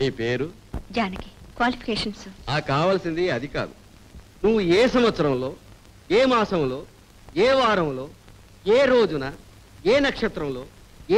నీ పేరు? జానకి. క్వాలిఫికేషన్స్? కావాల్సింది అది కాదు. నువ్వు ఏ సంవత్సరంలో, ఏ మాసంలో, ఏ వారంలో, ఏ రోజున, ఏ నక్షత్రంలో,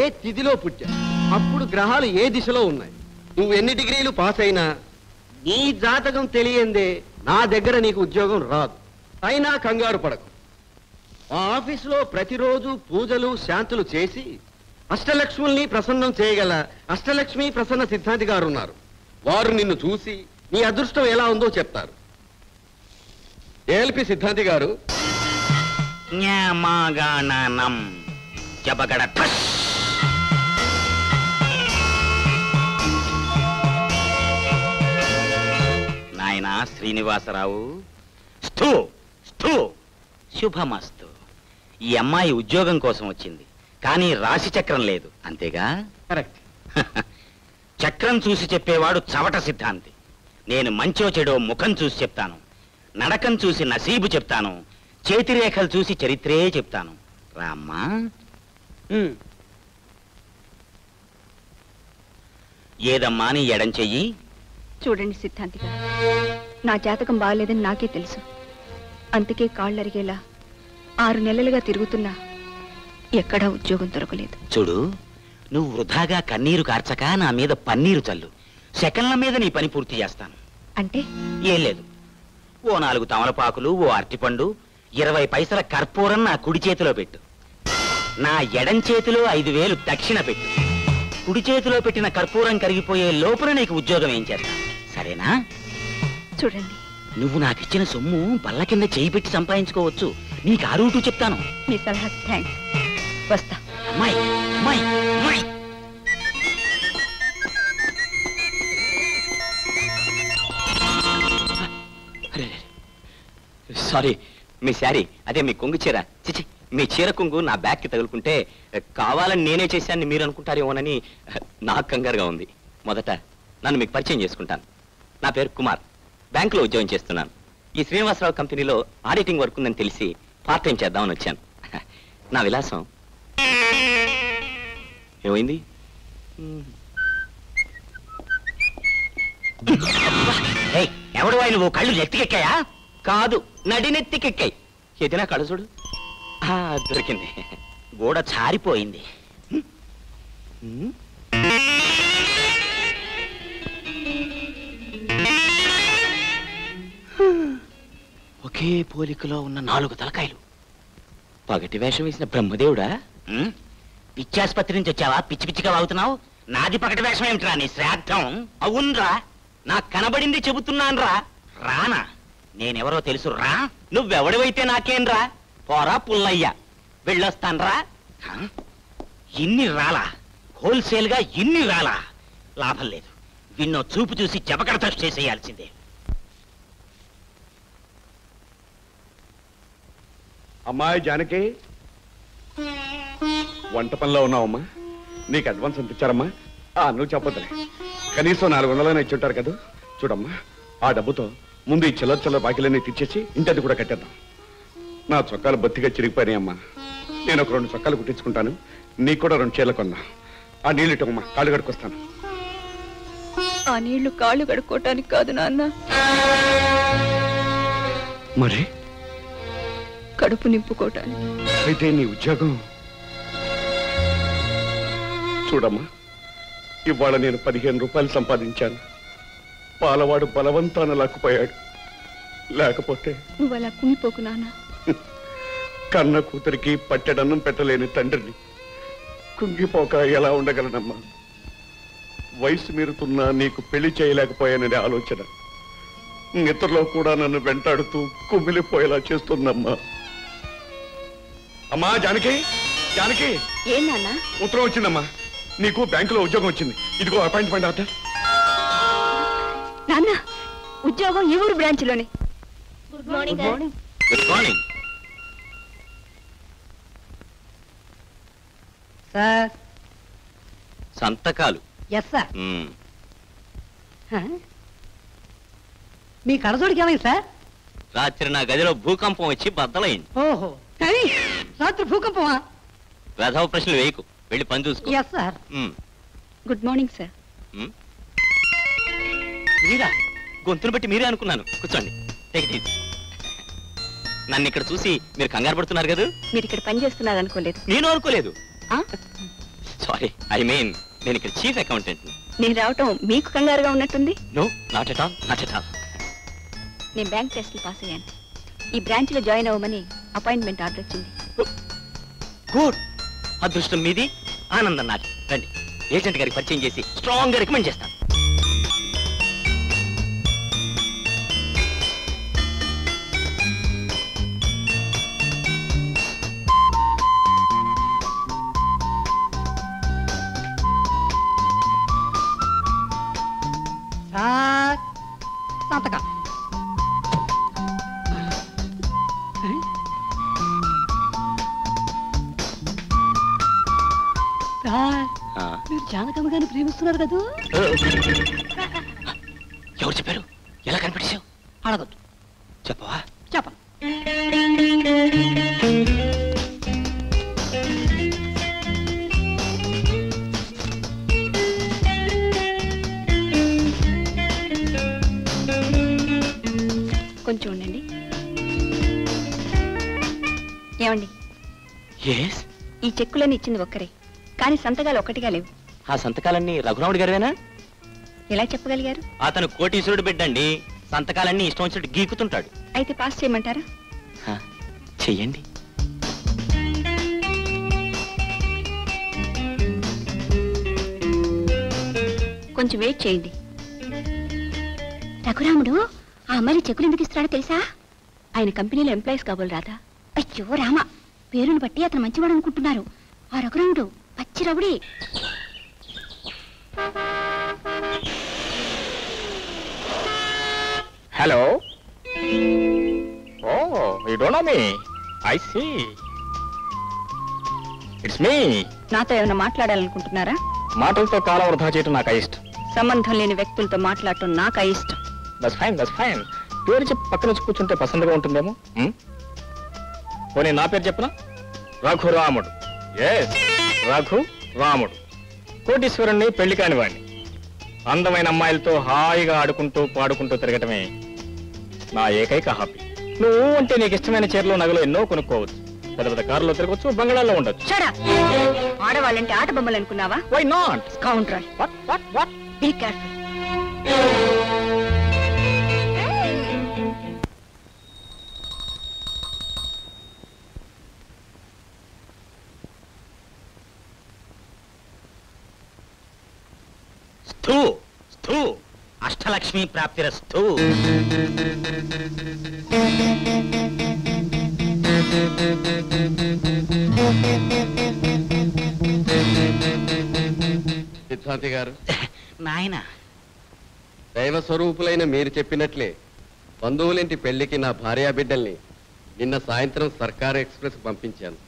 ఏ తిథిలో పుట్టా, అప్పుడు గ్రహాలు ఏ దిశలో ఉన్నాయి, నువ్వు ఎన్ని డిగ్రీలు పాస్ అయినా నీ జాతకం తెలియందే నా దగ్గర నీకు ఉద్యోగం రాదు. అయినా కంగారు పడకు. మా ఆఫీసులో ప్రతిరోజు పూజలు శాంతులు చేసి అష్టలక్ష్ముల్ని ప్రసన్నం చేయగల అష్టలక్ష్మి ప్రసన్న సిద్ధాంతి గారు ఉన్నారు. వారు నిన్ను చూసి నీ అదృష్టం ఎలా ఉందో చెప్తారు. ఏఎల్పి సిద్ధాంతి గారు. నాయనా శ్రీనివాసరావు, స్థూ స్థూ శుభమస్తు. ఈ అమ్మాయి ఉద్యోగం కోసం వచ్చింది, కానీ రాశి చక్రం లేదు, అంతేగా? కరెక్ట్. చక్రం చూసి చెప్పేవాడు చవట సిద్ధాంతి. నేను మంచో చెడో ముఖం చూసి చెప్తాను, నడకం చూసి నసీబు చెప్తాను, చేతిరేఖలు చూసి చరిత్రే చెప్తాను. రామ్మా. ఏదమ్మా నీ ఎడం చెయ్యి? చూడండి సిద్ధాంతి గారు, నా జాతకం బాగలేదని నాకే తెలుసు. అందుకే కాళ్ళరిగేలా 6 నెలలుగా తిరుగుతున్నా ఎక్కడా ఉద్యోగం దొరకలేదు. చూడు, నువ్వు వృధాగా కన్నీరు కార్చక నా మీద పన్నీరు చల్లు. సెకండ్ల మీద నీ పని పూర్తి చేస్తాను. అంటే? ఏం లేదు, ఓ 4 తమలపాకులు, ఓ అరటిపండు, 20 పైసల కర్పూరం నా కుడి చేతిలో పెట్టు. నా ఎడం చేతిలో 5,000 దక్షిణ పెట్టు. కుడి చేతిలో పెట్టిన కర్పూరం కరిగిపోయే లోపల నీకు ఉద్యోగం ఏం చేస్తా, సరేనా? చూడండి, నువ్వు నాకిచ్చిన సొమ్ము బల్ల కింద చేయి పెట్టి సంపాదించుకోవచ్చు. నీకు ఆ రూటు చెప్తాను. మీ సలహా థ్యాంక్స్. వస్తా. అమ్మాయి అమ్మాయి అమ్మాయి. సారీ, మీ శారీ, అదే మీ కొంగు చీర, చిచి మీ చీర కొంగు నా బ్యాగ్కి తగులుకుంటే కావాలని నేనే చేశాను మీరు అనుకుంటారేమోనని నాకు కంగారుగా ఉంది. మొదట నన్ను మీకు పరిచయం చేసుకుంటాను. నా పేరు కుమార్, బ్యాంకులో ఉద్యోగం చేస్తున్నాను. ఈ శ్రీనివాసరావు కంపెనీలో ఆడిటింగ్ వర్క్ ఉందని తెలిసి పార్ట్ టైం చేద్దామని వచ్చాను. నా విలాసం ఏమైంది? ఎవడు వాయి నువ్వు? కళ్ళు నెత్తికెక్కాయా? కాదు, నడినెత్తికెక్కాయి. ఏదైనా కళ్ళు చూడు. దొరికింది. గోడ చారిపోయింది. ఒకే పోలికలో ఉన్న 4 తలకాయలు. పగటి వేషం వేసిన బ్రహ్మదేవుడా? పిచ్చాసుపత్రి నుంచి వచ్చావా? పిచ్చి పిచ్చిగా వాగుతున్నావు. నాది పగటి వేషం ఏమిట్రా నీ శ్రాద్ధం? అవునరా, నాకు కనబడింది చెబుతున్నాన్రా. రానా? నేనెవరో తెలుసు రా. నువ్వెవడివైతే నాకేంరా. పోరా పుల్లయ్యా, వెళ్ళొస్తాన్రా. ఇన్ని రాలా, హోల్సేల్ గా ఇన్ని రాలా. లాభం లేదు, విన్నో చూపు చూసి జబకడత చేసేయాల్సిందే. అమ్మాయి జానకి, వంట పనిలో ఉన్నావమ్మా? నీకు అడ్వాన్స్ ఎంత ఇచ్చారమ్మా? నువ్వు చెప్పొద్దులే, కనీసం 400 ఇచ్చుంటారు కదా. చూడమ్మా, ఆ డబ్బుతో ముందు ఈ చిల్లర బాకీలన్నీ తెచ్చేసి ఇంటది కూడా కట్టేద్దాం. నా చొక్కాలు బొత్తిగా చిరిగిపోయినాయమ్మా. నేను ఒక 2 చొక్కాలు కుట్టించుకుంటాను, నీకు కూడా 2 చీరలు కొన్నా. ఆ నీళ్ళు ఇటమ్మా, కాళ్ళు కడుక్కొస్తాను. ఆ నీళ్లు కాళ్ళు కడుక్కోవటానికి కాదు నాన్న, మరి కడుపు నింపుకోవటానికి. అయితే నీ ఉద్యోగం? చూడమ్మా, ఇవాళ నేను 15 రూపాయలు సంపాదించాను. పాలవాడు బలవంతాన లాక్కుపోయాడు. లేకపోతే నువ్వు అలా కుంగిపోకు నాన్న. కన్న కూతురికి పట్టెడన్నం పెట్టలేని తండ్రిని కుంగిపోక ఎలా ఉండగలనమ్మా? వయసు మీరుతున్నా నీకు పెళ్లి చేయలేకపోయాననే ఆలోచన నిద్రలో కూడా నన్ను వెంటాడుతూ కుమిలిపోయేలా చేస్తుందమ్మా. అమ్మా జానకి, జానకి. ఏం నాన్న? ఉత్తరం వచ్చిందమ్మా, నీకు బ్యాంకులో ఉద్యోగం వచ్చింది. ఇదిగో అపాయింట్మెంట్ ఆర్డర్. నాన్న, ఉద్యోగం ఈ ఊరు బ్రాంచ్ లోనే. Good morning sir. సంతకాలు. Yes sir. మీ కడజోడికి ఏమైంది సార్? రాత్రి నా గదిలో భూకంపం వచ్చి బద్దలైంది. ఓహో, రాత్రి భూకంపమా? వెధవ ప్రశ్నలు వేయకు, వెళ్ళి పని చూసుకో. Yes sir. Good morning sir. మీరా? గొంతును బట్టి మీరే అనుకున్నాను. కూర్చోండి. Take it easy. నన్ను ఇక్కడ చూసి మీరు కంగారు పడుతున్నారు కదా? మీరు ఇక్కడ పని చేస్తున్నారు అనుకోలేదు. నేను అనుకోలేదు. సారీ, ఐ మీన్ నేను ఇక్కడ చీఫ్ అకౌంటెంట్. నేను రావటం మీకు కంగారుగా ఉన్నట్టుంది. No, not at all, not at all. నేను బ్యాంక్ టెస్ట్లు పాస్ అయ్యాను. ఈ బ్రాంచ్ లో జాయిన్ అవ్వమని అపాయింట్మెంట్ ఆర్డర్ వచ్చింది. గుడ్. అదృష్టం మీది, ఆనందం నాది. రండి, ఏజెంట్ గారికి పరిచయం చేసి స్ట్రాంగ్ గా రికమెండ్ చేస్తాను. సార్ సంతకం. సార్ మీరు జానకమ్మ గారిని ప్రేమిస్తున్నారు కదా? ఎవరు చెప్పారు? ఎలా కనిపెట్టావు? అడగద్దు. చెప్పవా? చెప్పను. కొంచెం ఉండండి. ఏమండి, ఈ చెక్కులన్నీ ఇచ్చింది ఒక్కరే, కానీ సంతకాలు ఒక్కటిగా లేవు. ఆ సంతకాలన్నీ రఘురాముడు గారివేనా? ఎలా చెప్పగలిగారు? అతను కోటీశ్వరుడు బిడ్డండి. సంతకాలన్నీ ఇష్టం వచ్చినట్టు గీకుతుంటాడు. అయితే పాస్ చేయమంటారా? చెయ్యండి. కొంచెం వెయిట్ చేయండి. రఘురాముడు ఆ అమ్మాయి చెక్కులు ఎందుకు ఇస్తున్నాడో తెలుసా? ఆయన కంపెనీలో ఎంప్లాయీస్ కాబోలు రాదా? అయ్యో రామ, పేరుని బట్టి అతను మంచివాడు అనుకుంటున్నారు. ఆ రఘురాముడు పచ్చి రవుడి. Hello. Oh, you don't know me. I see. It's me. నాతో ఏమైనా మాట్లాడాలనుకుంటున్నారా? మాటలతో కాలం వృధా చేయటం నాకు ఇష్టం. సంబంధం లేని వ్యక్తులతో మాట్లాడటం నాకు ఇష్టం. That's fine, that's fine. పేరు చెప్పి పక్కన వచ్చి కూర్చుంటే పసందుగా ఉంటుందేమో. పోనీ నా పేరు చెప్పనా? రఘురాముడు. ఎస్, రఘు రాముడు. కోటీశ్వరుణ్ణి, పెళ్లి కాని వాడిని. అందమైన అమ్మాయిలతో హాయిగా ఆడుకుంటూ పాడుకుంటూ తిరగటమే నా ఏకైక హాబీ. నువ్వు అంటే నీకు ఇష్టమైన చీరలో నగలు ఎన్నో కొనుక్కోవచ్చు. పెద్ద పెద్ద కారులో తిరగచ్చు, బంగాళాల్లో ఉండొచ్చు. ఆడవాళ్ళంటే ఆట బొమ్మలు అనుకున్నావా? Why not? Counter. What what what? Be careful. స్థూ స్థూ అష్టలక్ష్మి ప్రాప్తిరస్తు. సిద్ధాంతి గారు, నాయన దైవ స్వరూపులైన మీరు చెప్పినట్లే బంధువులింటి పెళ్లికి నా భార్యా బిడ్డల్ని నిన్న సాయంత్రం సర్కార్ ఎక్స్ప్రెస్ పంపించాను.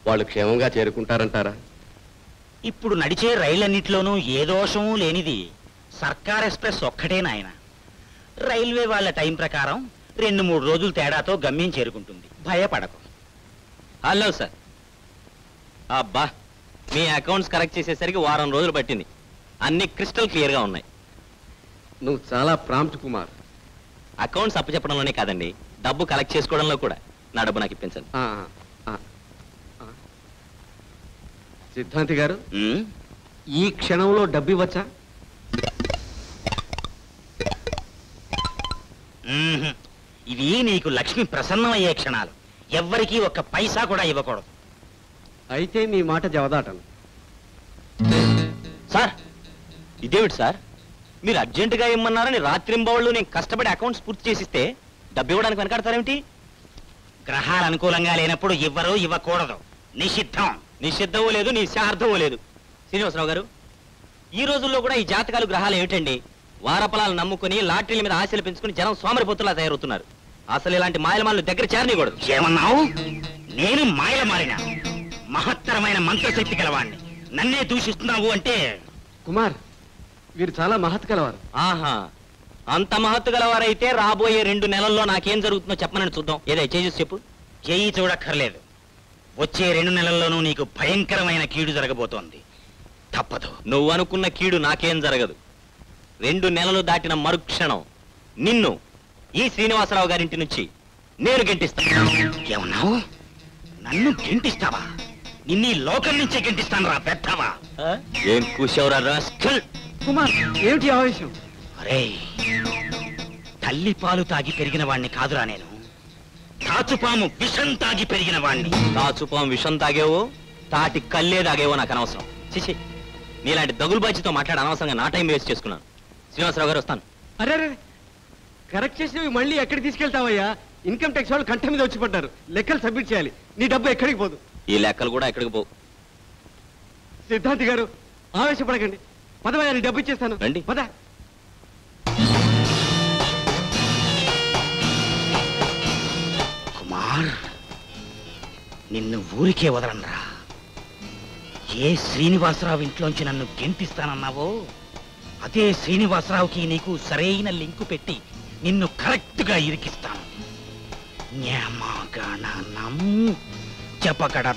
వాళ్ళు క్షేమంగా చేరుకుంటారంటారా? ఇప్పుడు నడిచే రైళ్ళన్నిటిలోనూ ఏ దోషమూ లేనిది సర్కార్ ఎక్స్ప్రెస్ ఒక్కటే నాయన. రైల్వే వాళ్ళ టైం ప్రకారం 2-3 రోజులు తేడాతో గమ్యం చేరుకుంటుంది. భయపడకు. Hello sir. అబ్బా, మీ అకౌంట్స్ కరెక్ట్ చేసేసరికి 1 వారం రోజులు పట్టింది. అన్ని క్రిస్టల్ క్లియర్ గా ఉన్నాయి. నువ్వు చాలా ప్రాంప్ట్ కుమార్. అకౌంట్స్ అప్పచెప్పడంలోనే కాదండి, డబ్బు కలెక్ట్ చేసుకోవడంలో కూడా. నా డబ్బు నాకు ఇప్పించండి. సిద్ధాంతి గారు, ఈ క్షణంలో డబ్బు ఇవ్వచ్చా? ఇవి నీకు లక్ష్మి ప్రసన్నమయ్యే క్షణాలు. ఎవ్వరికీ 1 పైసా కూడా ఇవ్వకూడదు. అయితే మీ మాట జవదాటను. సార్, ఇదేమిటి సార్, మీరు అర్జెంటుగా ఇమ్మన్నారని రాత్రింబవళ్ళు నేను కష్టపడి అకౌంట్స్ పూర్తి చేసిస్తే డబ్బు ఇవ్వడానికి వెనకాడతారేమిటి? గ్రహాలు అనుకూలంగా లేనప్పుడు ఇవ్వరు, ఇవ్వకూడదు. నిషిద్ధం. నిషిద్ధమూ లేదు, నిశ్చార్థమూ లేదు. శ్రీనివాసరావు గారు, ఈ రోజుల్లో కూడా ఈ జాతకాలు గ్రహాలు ఏమిటండి? వారపలాలు నమ్ముకుని లాటరీల మీద ఆశలు పెంచుకుని జనం సోమరిపోతులా తయారవుతున్నారు. అసలు ఇలాంటి మాయలమాలను దగ్గర చేరనీయకూడదు. ఏమన్నావు? నేను మాయలమాలిన మహత్తరమైన మంత్రశక్తి గలవాణ్ణి. నన్నే దూషిస్తున్నావు అంటే? కుమార్, వీరు చాలా మహత్ కలవారు. ఆహా, అంత మహత్తు గలవారైతే రాబోయే 2 నెలల్లో నాకేం జరుగుతుందో చెప్పమని చూద్దాం. ఏదో చేసి చెప్పు. చేయి చూడక్కర్లేదు. వచ్చే 2 నెలల్లోనూ నీకు భయంకరమైన కీడు జరగబోతోంది. తప్పదు. నువ్వు అనుకున్న కీడు నాకేం జరగదు. 2 నెలలు దాటిన మరుక్షణం నిన్ను ఈ శ్రీనివాసరావు గారింటి నుంచి నేను గెంటిస్తాను. ఏమన్నావు? నన్ను గెంటిస్తావా? నిన్ను ఈ లోకం నుంచే గెంటిస్తాను రా పెద్దవా. ఏం కూర్చోవరా రాస్కల్? కుమార్, ఏమిటి ఆవేశం? అరే, తల్లి పాలు తాగి పెరిగిన వాణ్ణి కాదురా నేను. తాచుపాము విషం తాగి పెరిగిన వాణ్ణి. తాచుపాము విషం తాగేవో, తాటి కల్లే తాగేవో నాకు అనవసరం. చిచి, నీలాంటి దగులు బాధ్యతో మాట్లాడి అనవసరంగా నా టైం వేస్ట్ చేసుకున్నాను. శ్రీనివాసరావు గారు వస్తాను. అరే కరెక్ట్ చేసినవి మళ్ళీ ఎక్కడికి తీసుకెళ్తావయ్యా? ఇన్కమ్ ట్యాక్స్ వాళ్ళు కంట మీద వచ్చి పడ్డారు. లెక్కలు సబ్మిట్ చేయాలి. నీ డబ్బు ఎక్కడికి పోదు. ఈ లెక్కలు కూడా ఎక్కడికి పోవు. సిద్ధాంతి గారు, ఆవేశపడకండి. పదవయ్యా, నీ డబ్బు ఇచ్చేస్తాను. రండి. పద. కుమార్, నిన్ను ఊరికే వదలనరా. ఏ శ్రీనివాసరావు ఇంట్లోంచి నన్ను గెంటిస్తానన్నావో అదే శ్రీనివాసరావుకి నీకు సరైన లింకు పెట్టి నిన్ను కరెక్ట్ గా ఇరికిస్తాను. న్యామగణనం చెప్పకడ